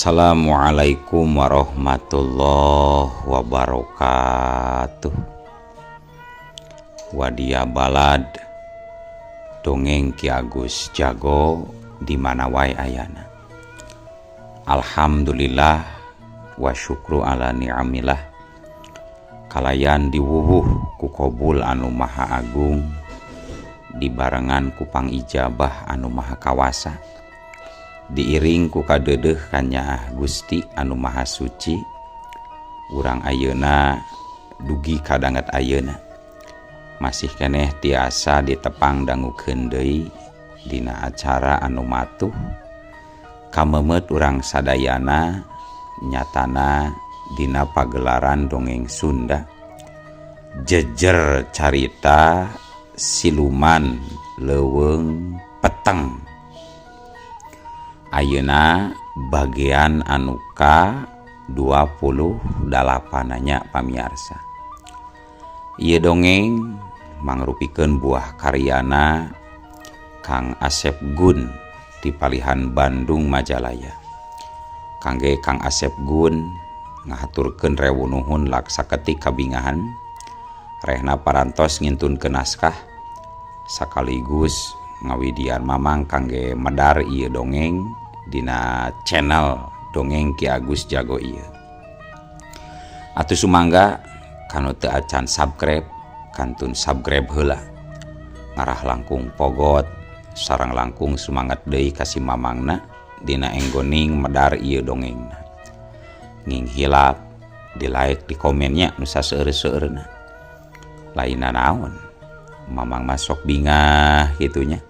Assalamualaikum warahmatullahi wabarakatuh. Wadia balad dongeng Ki Agus Jago di mana wae ayana. Alhamdulillah wa syukru ala ni'amillah. Kalayan diwuhuh ku qabul anu maha agung, dibarengan ku pangijabah anu maha kawasa, diiring ku kadeudeuh kanya Gusti anu maha suci. Urang ayeuna dugi kadanget ayeuna masih keneh tiasa ditepang dangukeun deui dina acara anu matuh kamemet urang sadayana, nyatana dina pagelaran dongeng Sunda jejer carita siluman leuweung peteng. Ayeuna bagian anu ka 28 nya pamiarsa. Ieu dongeng mangrupikeun buah karyana Kang Asep Gun di Palihan Bandung Majalaya. Kangge Kang Asep Gun ngahaturkeun rewu nuhun laksaketik kabingahan rehna parantos ngintunkeun naskah sakaligus ngawidian mamang kangge medar ieu dongeng dina channel dongeng Ki Agus Jago ieu. Atuh sumangga kanu teu acan subscribe kantun subscribe heula, ngarah langkung pogot sareng langkung sumanget deui ka si mamangna dina enggoning medar ieu dongengna. Nging hilap di like di komennya nu saseueur-seueurna. Lainna naon mamang masuk bingah gitunya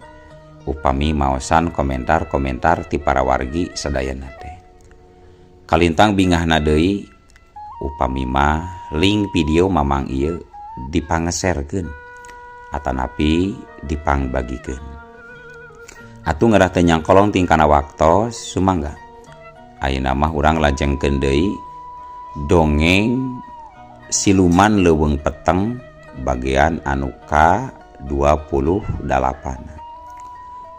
upami maosan komentar-komentar ti para wargi sadayana teh. Kalintang bingahna deui upami mah link video mamang ieu dipangeserkeun atanapi dipangbagikeun. Atuh ngarah teu nyangkolong tingkana waktos sumangga ayeuna mah urang lajengkeun deui dongeng siluman leuweung peteng bagian anu ka 28.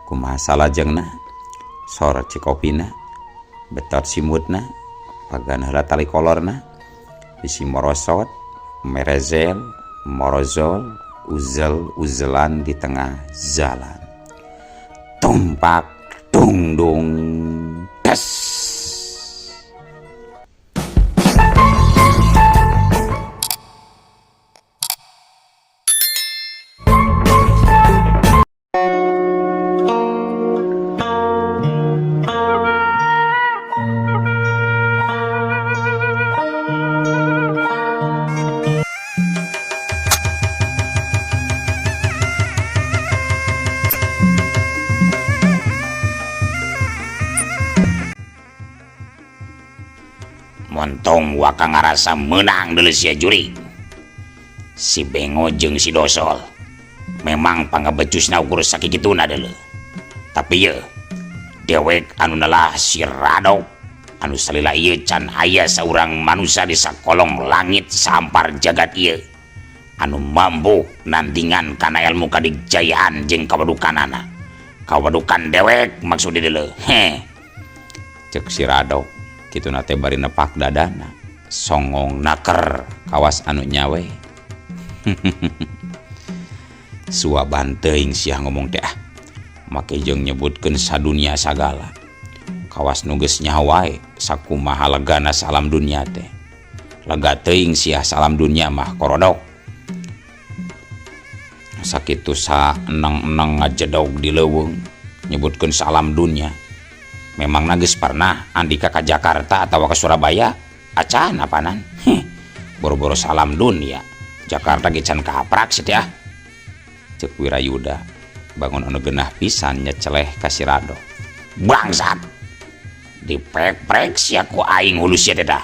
Kumaha salajengna sor cikopina betot simutna pagan heula tali kolorna bisi morosot merezel morozol uzel-uzelan di tengah jalan tumpak dung dung tes. Montong waka ngarasa menang deuleu sia juri. Si Bengo jeung si Dosol memang pangebecusna ukur sakikituna deuleu. Tapi ye dewek anu nalah si Rado anu salila ieu can aya saurang manusia di sakolong langit sampar jagat ieu anu mampu nandingan kana ilmu kadigjayaan jeung kawadukanana. Kawadukan dewek maksud deuleu. Cek si Rado kitu nate bari nepak dadana songong naker kawas anu nyawe. Suaban teuing sia ngomong teh make jeung nyebutkeun sadunia sagala kawas nu geus nyawa wae sakumaha legana salam dunia teh. Lega teuing sia salam dunia mah korodok sakitu saeneng-eneng ngajedog di leuweung nyebutkeun salam dunia. Memang nagis pernah andika ke Jakarta atau ke Surabaya acan apanan boro-boro salam dunia Jakarta gican kaprak sih ya. Cek Wirayuda bangun anu genah pisan nyeceleh ka si Rado. Bangsat dipek-prek sia ku aing hulu sia dah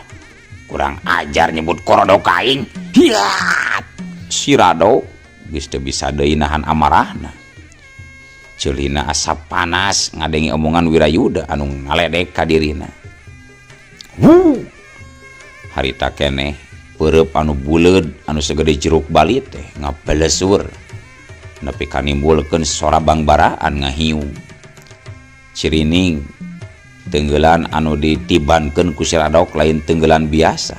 kurang ajar nyebut korodok aing. Hiat si Rado geus teu bisa deui nahan amarahna. Ceulina asap panas ngadengi omongan Wirayuda anu ngaledek ka dirina. Harita keneh peureub anu buleud anu segede jeruk balit teh ngapelesur nepi ka nimbulkeun sora bangbaraan ngahiung. Cirining tenggelan anu ditibankeun ku si Radok lain tenggelan biasa,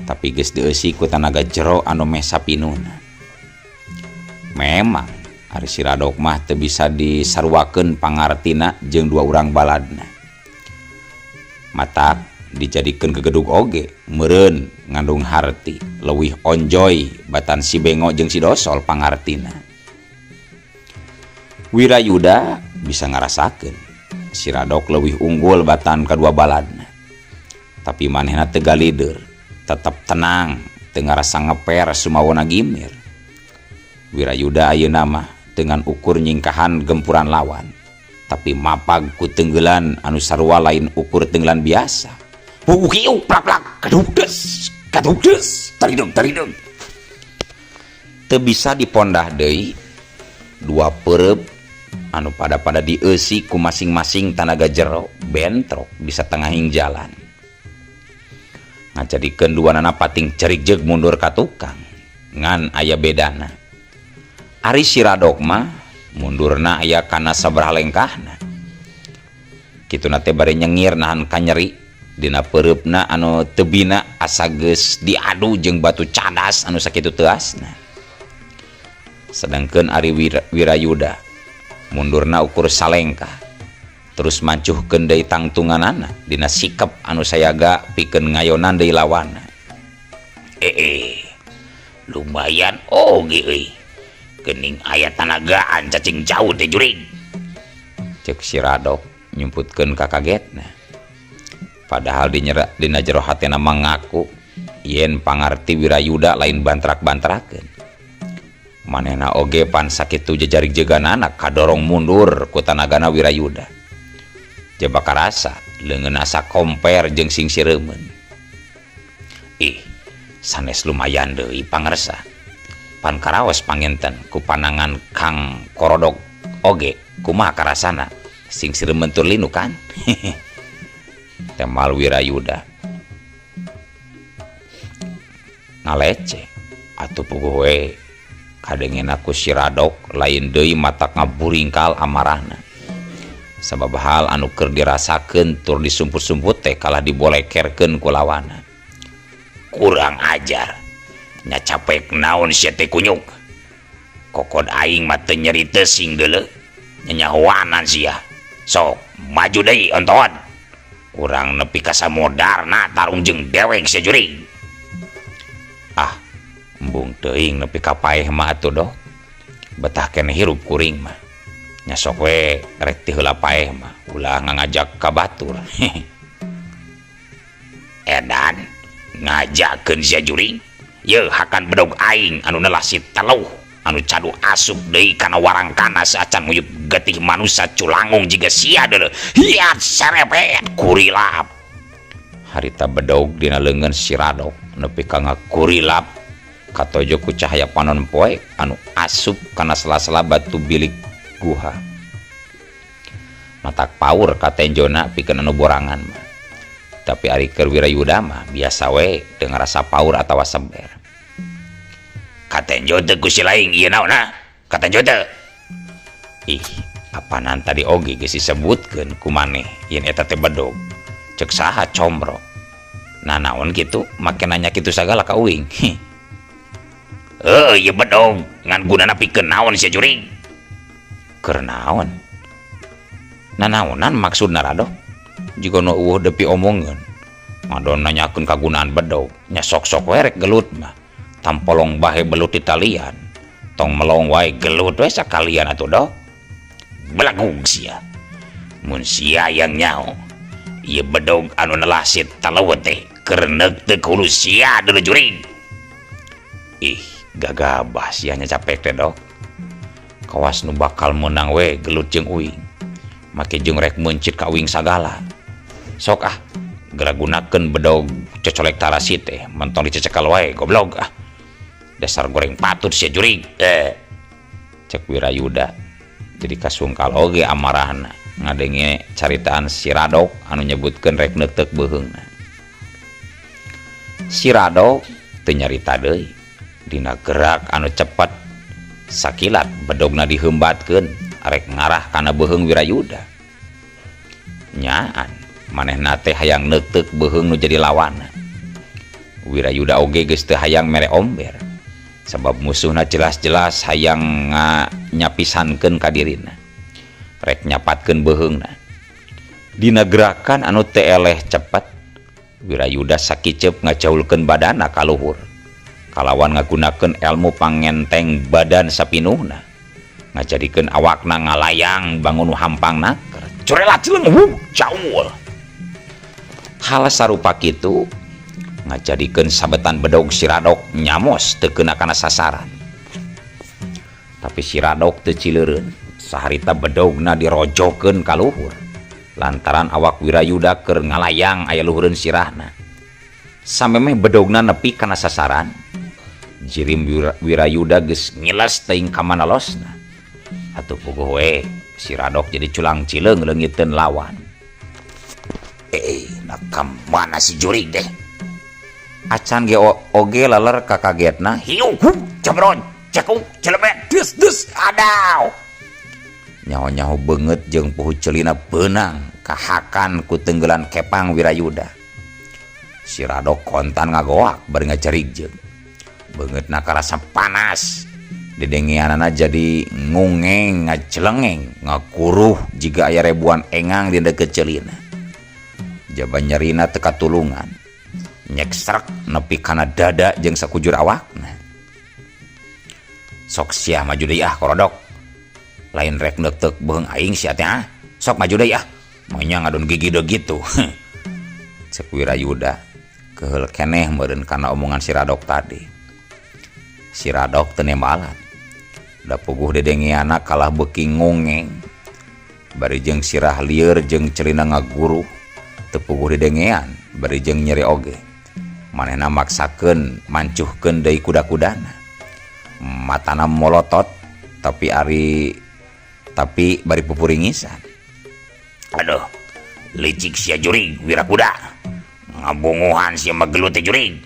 tapi geus dieusi ku tanaga jero anu meh sapinuna. Memang ari si Radok mah teu bisa disarwakeun pangartina jeung dua urang baladna. Matak dijadikeun gegedug oge meureun ngandung harti leuwih onjoy batan si Bengo jeung si Dosol pangartina. Wirayuda bisa ngarasakeun si Radok leuwih unggul batan kadua baladna, tapi manehna teu galider, tetep tenang, teu ngarasa ngeper sumawana gimir. Wirayuda ayeuna mah dengan ukur nyingkahan gempuran lawan, tapi mapag ku tenggelan anu sarua lain ukur tenggelan biasa. Ukiu plak-plak kadugdes taridug. Teu bisa dipondah deui dua peureup anu pada dieusi ku masing-masing tanaga jero bentrok bisa tengahing jalan. Ngajadikeun duanana pating cerik jeug mundur ka tukang ngan aya bedana. Ari si Radok mah mundurna aya kana sabaraha lengkahna. Kituna teh bari nyengir nahan kanyeri dina peureupna anu teu bina asa geus diadu jeung batu cadas anu sakitu teu asna. Sedangkeun ari Wirayuda mundurna ukur salengkah terus mancuhkeun deui tangtunganana dina sikap anu sayaga pikeun ngayonan deui lawanna. Lumayan oge euy. Geuning aya tanagaan cacing jauh teh jurig. Cek si Radok nyumputkeun ka kagetna. Padahal dina jero hatena mangaku yen pangarti Wirayuda lain bantrak-bantrakeun. Manehna oge pan sakitu jejarig jeganana kadorong mundur ku tanagana Wirayuda. Jebak karasa leungeun asa komper jeung sing sireumeun. Sanes lumayan deui pangarsa. Pan karaos pangenten ku panangan Kang Korodok oge kumaha karasana sing sireumeun tur linu kan. Temal Wirayuda ngalece atuh puguh we kadengen aku si Radok lain deui matak ngaburingkal amarahna. Sabab hal anu keur dirasakeun tur disumput-sumput teh kalah dibolekerkeun ku lawanna. Kurang ajar nya capek naon sia teh kunyuk. Kokod aing mah teu nyeri teusing deuleu nyanyahoanan sia. Sok maju deui ontoan. Urang nepi ka samodarna tarung jeung dewek sia jurig. Embung teuing nepi ka paeh mah atuh Dok. Betah keneh hirup kuring mah. Nya sok we rek ti heula paeh mah ulah ngajak ka batur. Edan ngajakeun sia jurig. Yeuh hakan bedog aing anu nelasit teluh anu cadu asup deui kana warangkana saacan nguyup getih manusia culangung jiga sia deuleu. Hiat serepet kurilap. Harita bedog dina leungeun si Radok nepi ka ngakurilap katojo ku cahaya panon poe anu asup kana sela-sela batu bilik guha. Matak paur ka tenjona pikeun anu borangan mah. Tapi ari keur Wirayuda mah biasa we teu ngarasa paur atawa sember. Katenjo teu ku si laing ieu naonna? Katenjo teu. Apanan tadi oge geus disebutkeun ku maneh yen eta teh bedog. Cek saha combro. Nah naon kitu make nanya kitu sagala ka uing. Ieu bedog ngan gunana pikeun naon sia jurig? Keur naon? Nanaonan maksudna Radok? Jika no eueuh depi omongeun ngadon nanyakeun kagunaan bedog nya sok-sok we rek gelut mah tampolong bahe belut ditalian tong melong wae gelut we sakalian atuh Dok. Belagug sia mun sia yang nyao ieu bedog anu nelasit taleuweut teh keur neuk teu ku sia deuleu jurig. Gagabah sia nya capek teh Dok. Kawas nu bakal meunang we gelut jeung uing make jeung rek meuncit ka uing sagala. Sok geragunakeun bedog cocolek tarasit teh mentong dicecekal wae goblok. Dasar goreng patut sia jurig. Cek Wirayuda jadi kasungkal oge amarahna ngadenge caritaan si Radok anu nyebutkeun rek neuteuk beuheungna. Si Radok teu nyarita deui dina gerak anu cepet sakilat bedogna diheumbatkeun arek ngarah kana beuheung Wirayuda. Nyaan manehna teh hayang neuteuk beuheung nu jadi lawan. Wirayuda oge geus teu hayang mere omber sabab musuhna jelas-jelas hayang nyapisankeun ka dirina rek nyapatkeun beuheungna. Dina gerakan anu teu eleh cepet Wirayuda sakicep ngacaulkeun badanna ka luhur kalawan ngagunakeun ilmu pangenteng badan sapinuhna ngajadikeun awakna ngalayang bangun hampangna corelat cileung caul. Hal sarupa kitu ngajadikeun sabetan bedog si Radok nyamos teu keuna kana sasaran. Tapi si Radok teu cileureun, saharita bedogna dirojokeun ka luhur lantaran awak Wirayuda keur ngalayang aya luhureun sirahna. Samemeh bedogna nepi kana sasaran, jirim Wirayuda geus ngiles teuing ka manalosna. Atuh puguh we si Radok jadi culang cileung leungiteun lawan. Nakam mana si jurig deh. Acan ge oge laler kakagetna. Hiu cabron cekuk celemet dus adaw. Nyaho-nyaho beungeut jeung puhu ceulina beunang kahakan ku tenggelan kepang Wirayuda. Si Radok kontan ngagoak bari ngajarigjeun. Beungeutna karasa panas. Dedengeanana jadi ngungeng ngacelengeng ngakuruh jiga aya rebuan engang di deukeut ceulina. Jaba nyerina teu katulungan. Nyeksrek nepi kana dada jeung sakujur awakna. Sok sia maju deui korodok. Lain rek neuteuk beuheung aing sia teh sok maju deui maunya ngadon gigi deui gitu. Cek Wirayuda keheul keneh meureun kana omongan si Radok tadi. Si Radok teu nembalan. Da puguh dedengeana kalah beuki ngongeng. Bari jeung sirah lieur jeung celina ngaguruh teu puguh dedengean bari jeung nyeri oge. Manehna maksakeun mancuhkeun deui kuda-kudana. Matana molotot tapi bari pupuringisan. Aduh, licik sia jurig Wirakuda. Ngabunguhan sia magelut teh jurig.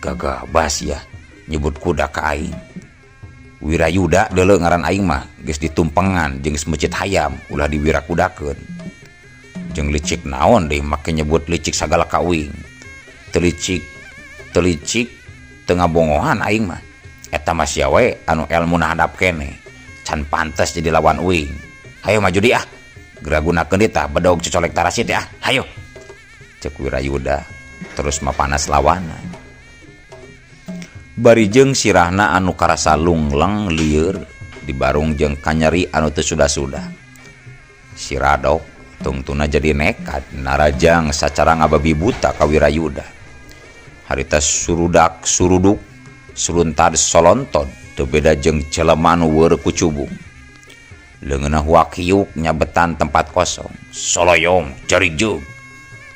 Gagabas ya nyebut kuda ka aing. Wirayuda deuleu ngaran aing mah geus ditumpengan jeung semecit hayam ulah diwirakudakeun. Jeung licik naon deui make nyebut licik sagala kawing. Teu licik teu ngabongohan aing mah. Eta mah sia we anu elmuna hadap keneh. Can pantes jadi lawan uing. Hayo maju di Geragunakeun deui tah bedog cocolek tarasit ya. Hayo. Cek Wirayuda terus mapanas lawanan. Bari jeung sirahna anu karasa lungleng lieur dibarung jeung kanyeri anu teu sudah-sudah. Si Radok tungtuna jadi nekat narajang sacara ngababi buta ka Wirayuda. Harita suruduk suruntad solonton teu beda jeung jelema anu weur ku cubung. Leungeunna huakiuk nyabetan tempat kosong, soloyong jarigjeg.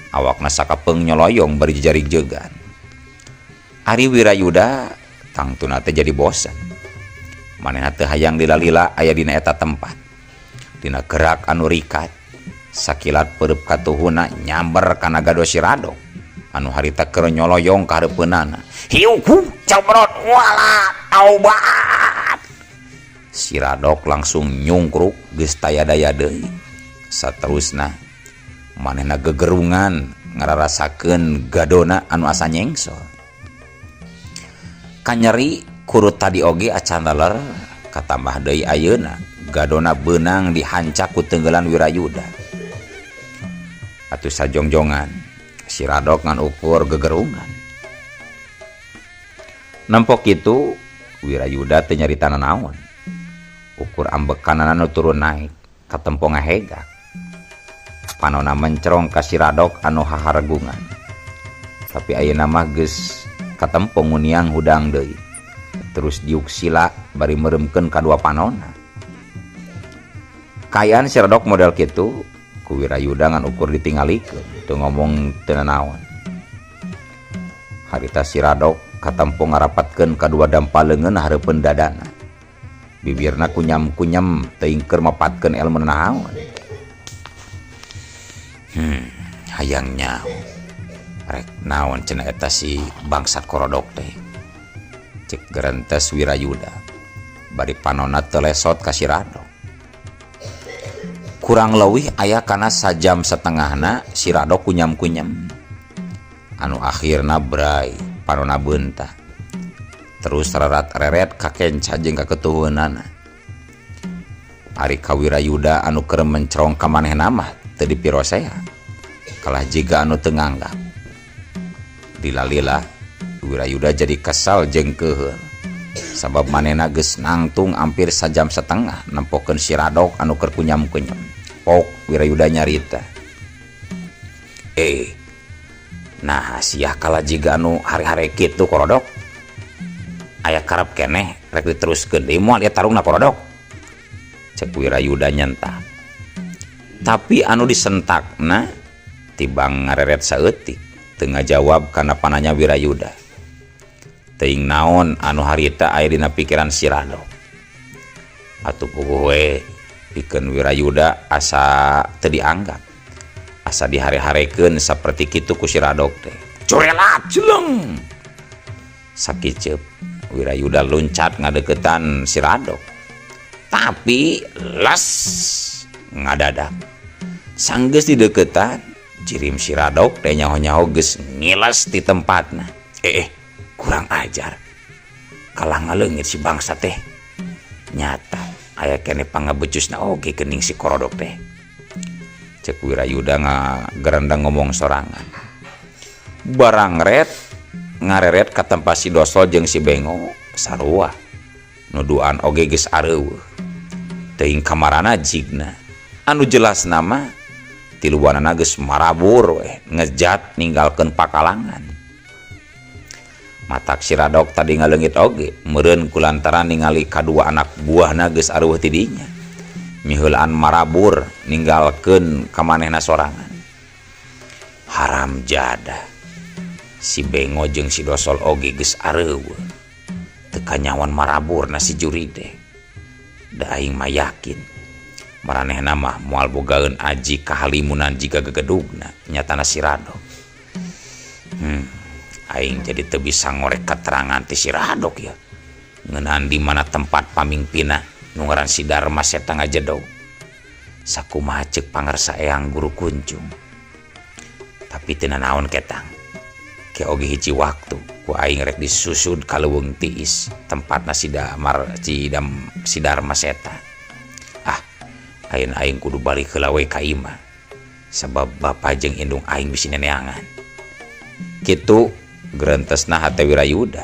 Awakna sakapeung nyoloyong bari jarigjegan. Ari Wirayuda tangtuna teh jadi bosan. Manehna teu hayang lila-lila aya dina eta tempat. Dina gerak anu rikat, sakilat peureub katuhuna nyamber kana gado si Radok anu harita keur nyoloyong ka hareupeunana. Hiu cabrot wala taubat. Si Radok langsung nyungkruk geus taya daya deui. Saterusna manehna gegerungan ngararasakeun gadona anu asa nyengsol. Kanyeri kurut tadi oge acan leler katambah deui ayeuna gadona beunang dihancak ku tenggelan Wirayuda. Atuh sajongjongan si Radok ngan ukur gegerungan. Nempok kitu Wirayuda teu nyarita nanaon. Ukur ambekanana nu turun naik katempo ngahegak. Panonna mencrong ka si Radok anu hahargungan. Tapi ayeuna mah geus katempo nguniang hudang deui. Terus diuk sila bari meuremkeun kadua panonna. Kaayaan si Radok model kitu ku Wirayuda ngan ukur ditingalikeun teu ngomong teu nanaon. Harita si Radok katempo ngarapatkeun kadua dampaleungeun hareupeun dadana. Bibirna kunyam-kunyam teuing keur mapatkeun elmu naon. Hayang nyaho. Rek naon cenah eta si bangsat korodok teh. Cek gerentes Wirayuda. Bari panonna teu lesot ka si Radok. kurang leuwih aya kana sajam setengahna si Radok kunyam-kunyam. Anu akhirna bray panonna beunta. Terus rerat-reret ka kenca jeung ka ketuheunana. Ari ka Wirayuda anu keur mencerong ka manehna mah teu dipirosea. Kalah jiga anu teu nganggap. Dilalila Wirayuda jadi kesal jeung keuheul. Sabab manehna geus nangtung hampir sajam setengah nempokeun si Radok anu keur kunyam-kunyam. Pok Wirayuda nyarita. Nah siah kala jiga anu hari-hari kitu Korodok. Aya karep keneh rek diteruskeun deui moal ieu tarungna Korodok. Cek Wirayuda nyentah. Tapi anu disentakna tibang ngareret saeutik teu ngajawab kana pananya Wirayuda. Teuing naon anu harita aya dina pikiran si Radok. Atuh puguh we pikeun Wirayuda asa teu dianggap. Asa dihare-harekeun saperti kitu ku si Radok teh. Corelat jeleng. Sakiceup Wirayuda loncat ngadeukeutan si Radok. Tapi las ngadadak. Sanggeus dideuketan, jirim si Radok teh nyaho-nyaho geus ngiles di tempatna. Kurang ajar. Kalah ngaleungit si bangsa teh. Nyata aya keneh pangabecusna oge geuning si Korodok teh. Cek Wirayuda ngagerendang ngomong sorangan. Barang ngareret ka tempat si Dosol jeung si Bengo sarua. Nuduan oge geus areueuh. Teuing kamarana jigna. Anu jelas nama tiluanana geus marabur we ngejat ninggalkeun pakalangan. Matak si Radok tadi ngaleungit oge meureun kulantaran ningali kadua anak buahna geus areueuh ti dinya. Miheulaan marabur ninggalkeun ka manehna sorangan. Haram jada. Si Bengo jeung si Dosol oge geus areueuh. Teu kanyawan maraburna si Juride. Da aing mah yakin maranehna mah moal bogaeun aji kahalimunan jiga gegedugna nyatana si Radok. Aing jadi teu bisa ngorek keterangan ti si Radok ya. Ngeunaan di mana tempat pamingpina nu ngaran si Darma Seta ngajedog. Sakumaha ceuk pangarsa eyang guru kunjung. Tapi teu naon ketang. Ke oge hiji waktu ku aing rek disusud ka leuweung tiis tempatna si Darma Seta. Ayeuna aing kudu balik heula we ka imah. Sabab bapa jeung indung aing bisi neneangan. Kitu gerentesna hate Wirayuda.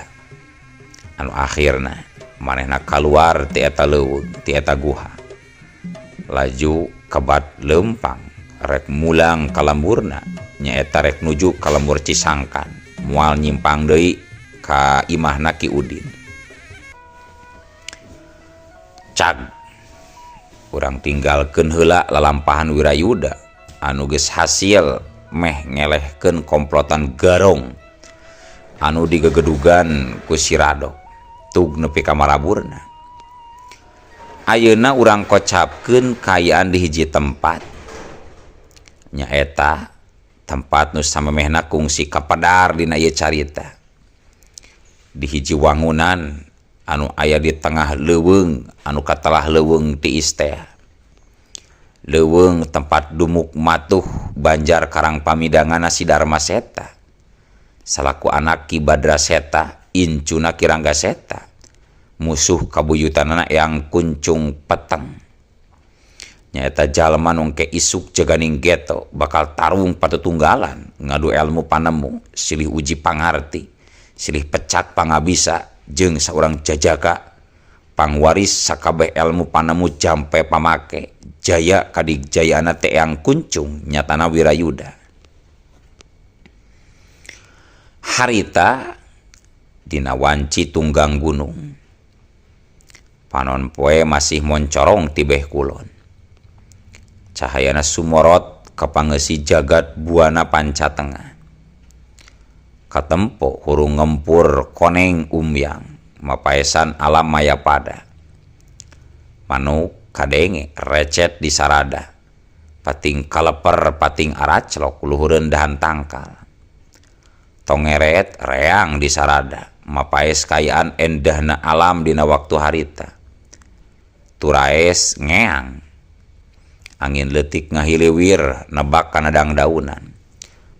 Anu akhirna manehna kaluar ti eta leuweung, ti eta guha. Laju kebat leumpang rek mulang ka lemburna nyaeta rek nuju ka lembur Cisangkan moal nyimpang deui ka imahna Ki Udin. Cag urang tinggalkeun heula lalampahan Wirayuda anu geus hasil meh ngelehkeun komplotan garong anu digegedugan ku si Radok tug nepi ka maraburna. Ayeuna urang kocapkeun kaayaan di hiji tempat nyaeta tempat nu samemehna kungsi kapadar dina ieu carita. Di hiji wangunan anu aya di tengah leuweung anu katelah leuweung tiis teh. Leuweung tempat dumuk matuh banjar karang pamidangana si Darma Seta. Salaku anak Ki Badra Seta, incuna Ki Rangga Seta. Musuh kabuyutanana Eyang Kuncung Peteng. Nyaeta jalma nu engke isuk jaganing geto bakal tarung patutunggalan ngadu ilmu panemu silih uji pangarti silih pecak pangabisa jeung saurang jajaka pangwaris sakabeh ilmu panemu jampe pamake jaya kadigjayaana teh Eyang Kuncung nyatana Wirayuda. Harita dina wanci tunggang gunung panon poe masih moncorong tibeh kulon. Cahayana sumorot kapangeusih jagat buana panca tengah. Katempo hurung ngempur koneng umyang mapaesan alam mayapada. Manuk kadenge recet di sarada. Pating kaleper pating araclok luhureun dahan tangkal. Tongeret reang di sarada mapaes kayaan endahna alam dina waktu harita. Turaes ngeang Angin leutik ngahiliwir nebak kana dangdaunan.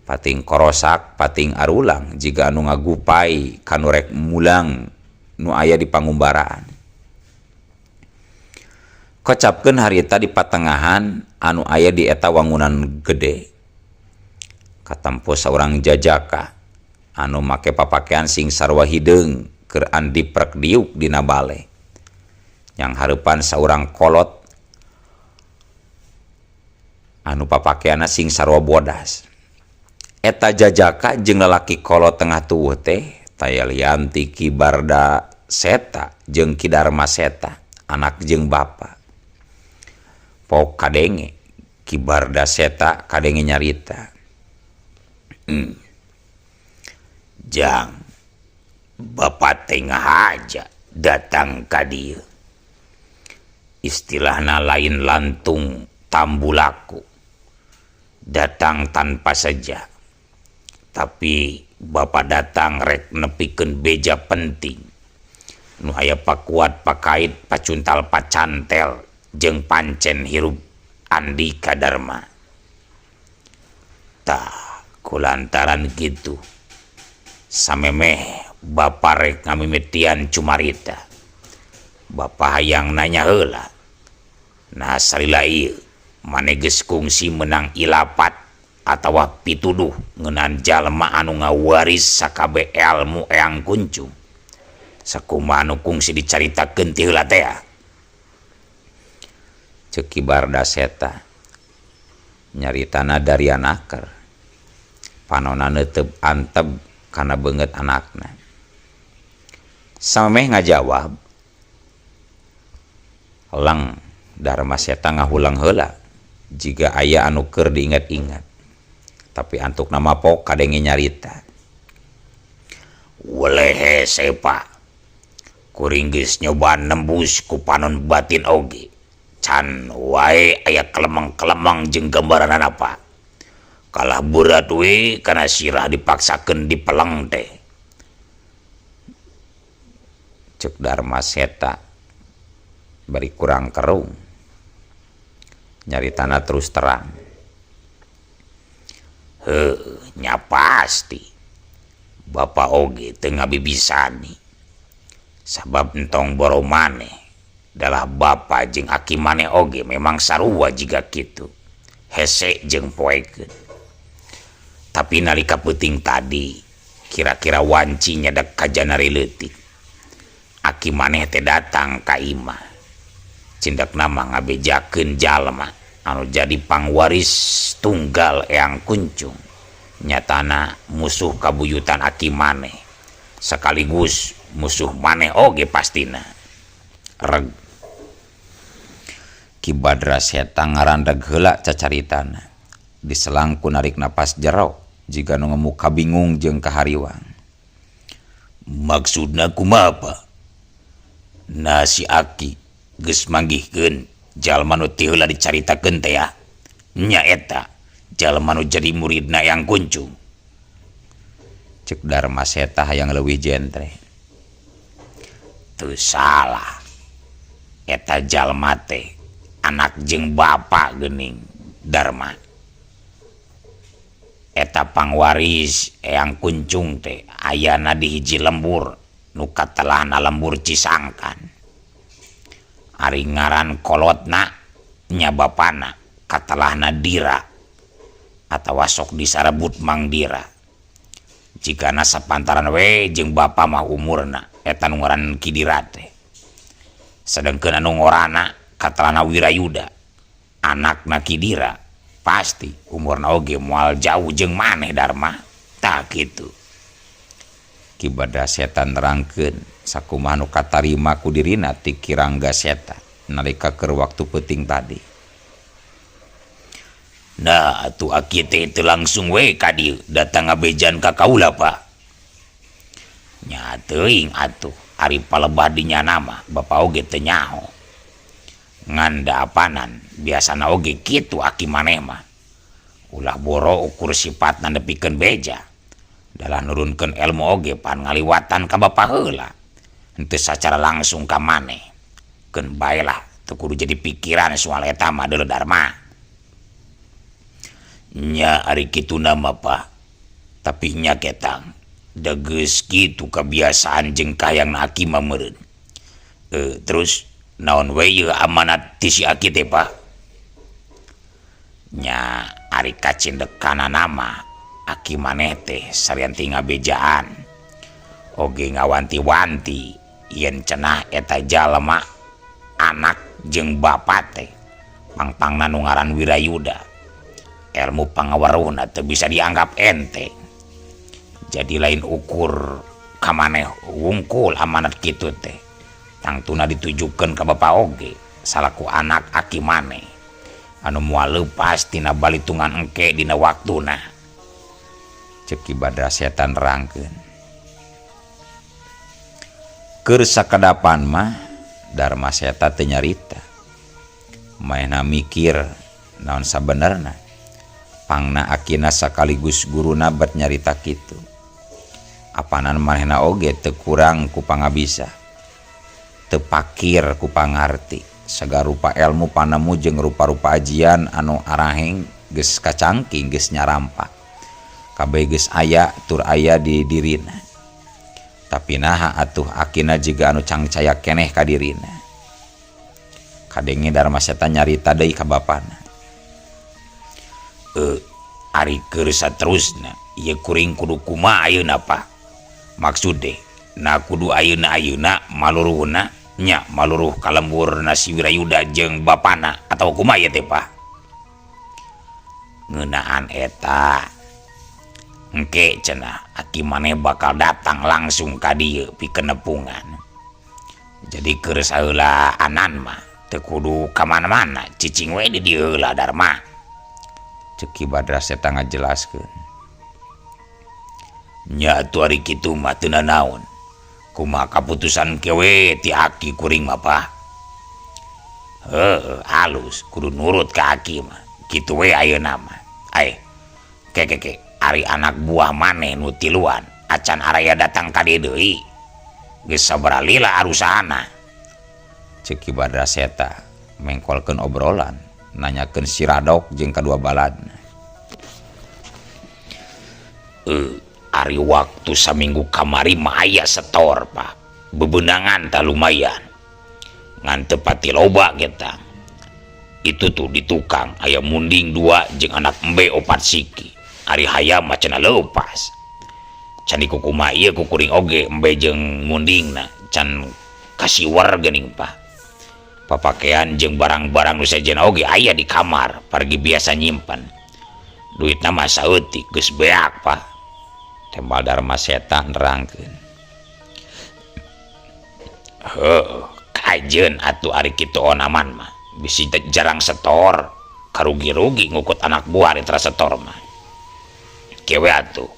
Pating korosak, pating arulang jika anu ngagupai kanu rek mulang nu aya di pangumbaraan. Kocapkeun harita di patengahan anu aya di eta wangunan gede. Katempo saurang jajaka anu make papakean sing sarua hideung keur andi prek diuk dina bale. Yang hareupan saurang kolot anu papakeana sing sarua bodas. Eta jajaka jeung lalaki kolot tengah tueuh teh tayalian ti Ki Barda Seta jeung Ki Darma Seta, anak jeung bapa. Pok kadenge Ki Barda Seta kadenge nyarita. Jang, bapak tengah aja datang ka dieu. Istilahna lain lantung tambulaku. Datang tanpa saja. Tapi bapak datang rek nepikeun beja penting. Nu aya pakuat pakait pacuntal pacantel jeung pancen hirup Andika Darma. Tah, kulantaran gitu. Samemeh bapak rek ngamimitian cumarita. Bapak hayang nanya heula. Nah salila ieu mane geus kungsi menang ilapat atawa pituduh ngeunaan jalma anu ngawaris sakabe ilmu Eyang Kuncung. Sakumaha anu kungsi dicaritakeun ti heula teh. Ceuk Ki Barda Seta nyaritana dari anaker. Panonna neuteub anteb kana beungeut anakna. Samemeh ngajawab, "Lang Darma Seta ngahulang heula jiga aya anu keur diingat-ingat." Tapi antuk nama pok kadenge nyarita. "Welehe sepa. Kuring geus nyoba nembus ku panon batin oge. Can wae aya kelemeng-kelemeng jeung gambaran apa. Kalah berat we kana sirah dipaksakeun dipeleng teh." Ceuk Darma Seta bari kurang kerung. Nyaritana terus terang. Nya pasti. Bapak oge teu ngabibisani. Sabab entong boro maneh. Dalah bapa jeung aki maneh oge memang sarua jiga kitu. Hese jeung poekeun. Tapi nalika peuting tadi, kira-kira wanci nyadak kajanari leutik. Aki maneh teh datang ka imah. Cindakna mah ngabejakeun jalma anu jadi pangwaris tunggal Eyang Kuncung. Nyatana musuh kabuyutan aki maneh. Sekaligus musuh maneh oge pastina. Reg. Ki Barda Seta ngarandeg heula cacaritana. Diselang ku narik napas jero jiga nu ngemuka bingung jeung kahariwang. "Maksudna kumaha, Pak? Nah si Aki geus manggihkeun jalma nu ti heula dicaritakeun teh ya. Nya eta jalma nu jadi muridna Eyang Kuncung." Ceuk Darma Seta hayang leuwih jentre. "Teu salah. Eta jalma teh anak jeung bapa geuning Darma. Eta pangwaris Eyang Kuncung teh ayana di hiji lembur nu katelahna lembur Cisangkan. Ari ngaran kolotna nya bapana katelahna Dira atawa sok disarebut Mang Dira. Jikana sapantaran we jeung bapa mah umurna eta nu ngaran Ki Dira teh. Sedengkeun anu ngorana katelahna Wirayuda, anakna Ki Dira. Pasti umurna oge moal jauh jeung maneh Darma. Tah kitu." Ki Barda Seta nerangkeun sakumaha nu katarima ku dirina ti Ki Rangga Seta nalika keur waktu peuting tadi. "Nah atuh Aki teh teu langsung we ka dieu datang ngabejan ka kaula, Pak." "Nya teuing atuh ari palebah dinyana mah bapa oge teu nyaho. Ngan da apanan biasana oge kitu aki maneh mah. Ulah boro ukur sipatna nepikeun beja. Dalah nurunkeun ilmu oge pan ngaliwatan ka bapa heula. Henteu sacara langsung ka maneh. Keun bae lah teu kudu jadi pikiran soal eta mah deuleu Darma. nya ari kitu nama Pak, tapi nya ketang dageus kitu kebiasaan jeung kahayang aki mah meureun. Terus naon we ieu amanat ti si aki teh Pak? Nya ari kacindekanna nama aki maneh teh sarianti ngabejaan oge ngawanti-wanti yen cenah eta jalema anak jeung bapa teh pangpangna nu ngaran Wirayuda, ilmu pangaweruhna teu bisa dianggap enteng. Jadi lain ukur ka maneh wungkul amanat kitu teh tangtuna ditujukeun ka bapa oge salaku anak aki maneh anu moal leupas tina balitungan engke dina waktuna. Ceuk Ki Badra Seta nerangkeun. Keur sakadapan mah Darma Seta teu nyarita, maena mikir naon sabenerna pangna akina sakaligus guruna bet nyarita kitu. Apanan manehna oge teu kurang ku pangabisa, teu pakir ku pangarti sagarupa ilmu panemu jeung rupa-rupa ajian anu araheng geus kacangking geus nyarampak kabeh geus aya tur aya di dirina. Tapi naha atuh akina jiga anu cangcaya keneh ka dirina. Kadenge Darma Seta nyarita deui ka bapana. Ari keur saterusna ieu kuring kudu kumaha ayeuna Pak? Maksude na kudu ayeuna maluruhna nya maluruh ka lemburna si Wirayuda jeung bapana atawa kumaha ieu teh Pak? Ngeunaan eta engke cenah aki maneh bakal datang langsung ka dieu pikeun nepungan. Jadi keur saheula anan mah teu kudu ka mana-mana, cicing we di dieu heula Darma. Ceuk Ki Badra Seta ngajelaskeun. Nya atuh ari kitu mah teu nanaon. Kumaha kaputusan kewe ti aki kuring mah Pak? Halus kudu nurut ka aki mah. Kitu we ayeuna mah. Ke ari anak buah maneh nu tiluan acan araya datang ka dieu deui. Geus sabaraha lila arusahana? Ceuk Ki Badra Seta mengkolkeun obrolan, nanyakeun si Radok jeung kadua baladna. Ari waktu saminggu kamari mah aya setor Pak, bebenangan tak lumayan ngan teu pati loba kita. Itu tuh di tukang aya munding 2 jeung anak embe 4 siki. Ari hayam mah cenah leupas. Can di kukumaha ieu ku kuring oge embe jeung mundingna can kasiwer geuning Pak. Papakean jeung barang-barang nu sejenna oge aya di kamar pargi biasa nyimpen. Duitna mah saeutik geus beak Pak. Tembal Darma Seta nerangkeun. Kajeun atuh ari kitu onaman mah bisi jarang setor, karugi-rugi ngukut anak buah ari tara setor mah. Kewe atuh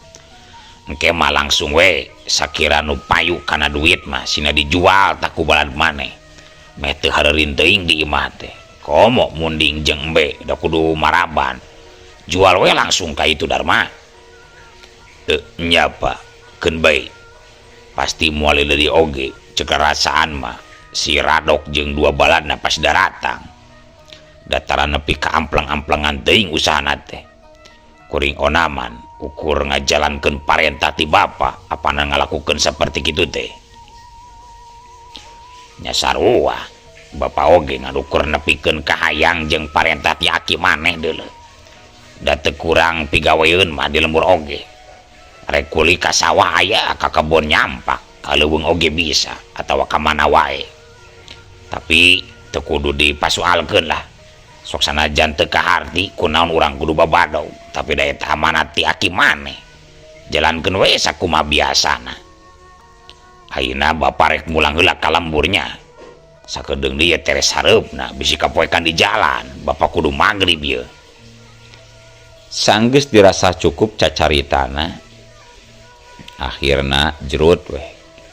engke mah langsung we sakira nu payu kana duit mah sina dijual tak ku balad maneh. Meh teu hareureun teuing di imah teh. Komo munding jeung embe da kudu maraban. Jual we langsung ka itu Darma. Nya Pak, keun bae. Pasti moal deui oge ceuk rasaan mah si Radok jeung 2 baladna pas daratang. Dataran nepi ka amplang-amplangan teuing usahana teh. Kuring onaman ukur ngajalankeun parentah ti bapa apana ngalakukeun saperti kitu teh. Nya sarua bapa oge ngarukur nepikeun kahayang jeung parentah ti aki maneh deuleu. Da teu kurang pigaweeun mah di lembur oge. Rek kuli ka sawah aya ka kebon nyampak, ka leuweung oge bisa atawa ka mana wae. Tapi teu kudu dipasualkeun lah. Sok sanajan teu kaharti kunaon urang kudu babadog, tapi da eta amanat ti aki maneh. Jalankeun we sakumaha biasana. Ayeuna bapa rek mulang heula ka lemburnya. Sakedeung dieu teres hareupna bisi kapoekan di jalan, bapa kudu magrib ieu. Sanggeus dirasa cukup cacaritana. Akhirna jerut we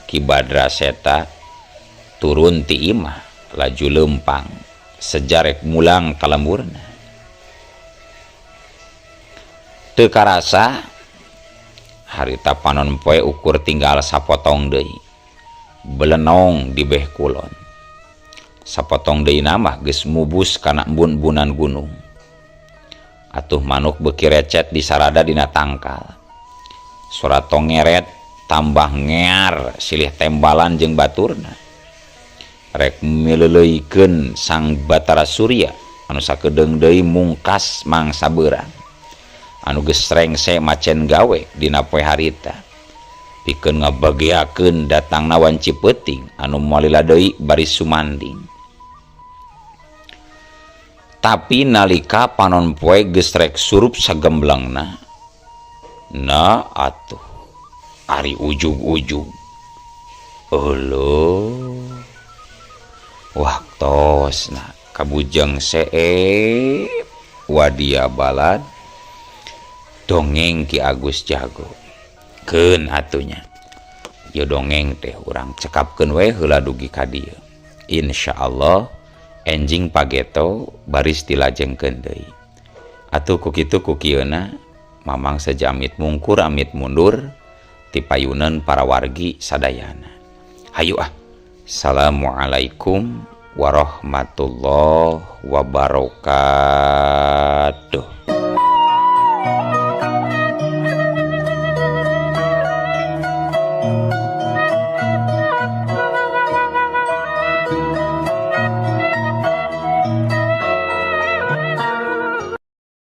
Ki Badra Seta turun ti imah laju lempang sejarek mulang ka lemburna. Teu karasa harita panon poe ukur tinggal sapotong deui. Belenong di beh kulon. Sapotong deui mah geus mubus kana embun-embunan gunung. atuh manuk beki recet disarada dina tangkal. Surat tongeret tambah ngear silih tembalan jeung baturna. Rek mileleuikeun sang Batara Surya anu sakedeung deui mungkas mangsa beurang. Anu geus rengse macen gawe dina poe harita. Pikeun ngabageakeun datangna wanci peuting anu moalila deui bari sumanding. Tapi nalika panon poe geus rek surup sagemblengna, na atuh ari ujug-ujug eueuh waktosna kabujeng seep wadia balad dongeng Ki Agus Jago keun atunya. Ieu dongeng teh urang cekapkeun we heula dugi ka dieu. Insyaallah enjing pageto baris dilajengkeun deui. Atuh ku kitu ku kieuna mamang sajamit mungkur amit mundur ti payuneun para wargi sadayana. Hayu ah. Assalamualaikum warahmatullahi wabarakatuh.